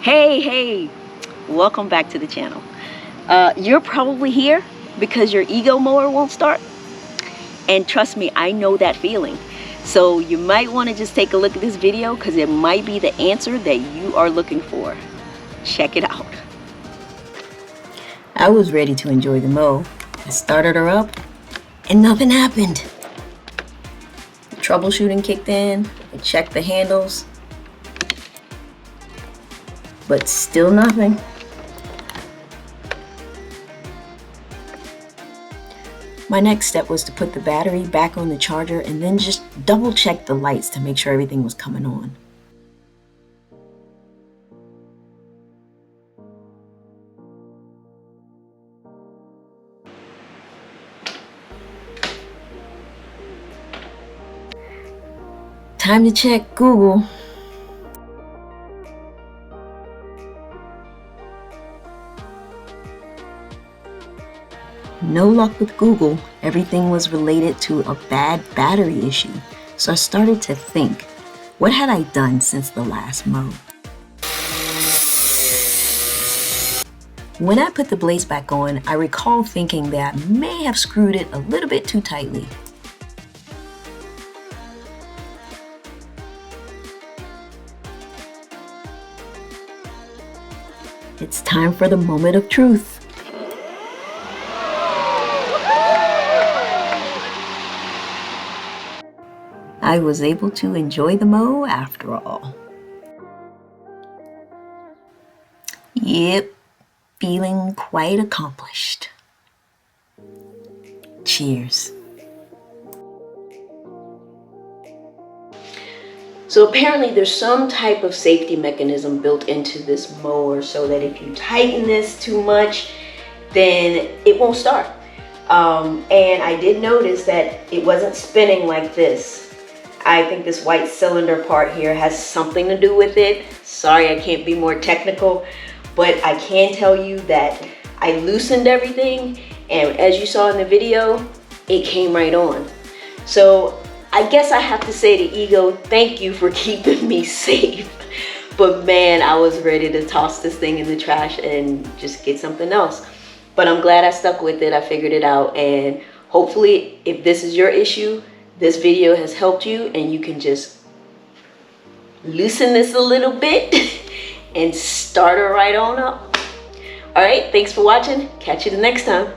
Hey, welcome back to the channel. You're probably here because your ego mower won't start. And trust me, I know that feeling. So you might want to just take a look at this video because it might be the answer that you are looking for. Check it out. I was ready to enjoy the mow. I started her up and nothing happened. The troubleshooting kicked in, I checked the handles, but still nothing. My next step was to put the battery back on the charger and then just double check the lights to make sure everything was coming on. Time to check Google. No luck with Google. Everything was related to a bad battery issue. So I started to think, what had I done since the last mow? When I put the blades back on, I recall thinking that I may have screwed it a little bit too tightly. It's time for the moment of truth. I was able to enjoy the mow after all. Yep, feeling quite accomplished. Cheers. So apparently there's some type of safety mechanism built into this mower so that if you tighten this too much, then it won't start. And I did notice that it wasn't spinning like this. I think this white cylinder part here has something to do with it. Sorry, I can't be more technical, but I can tell you that I loosened everything, and as you saw in the video, it came right on. So I guess I have to say to ego, thank you for keeping me safe. But man, I was ready to toss this thing in the trash and just get something else. But I'm glad I stuck with it. I figured it out, and hopefully if this is your issue, this video has helped you and you can just loosen this a little bit and start her right on up. All right, thanks for watching. Catch you the next time.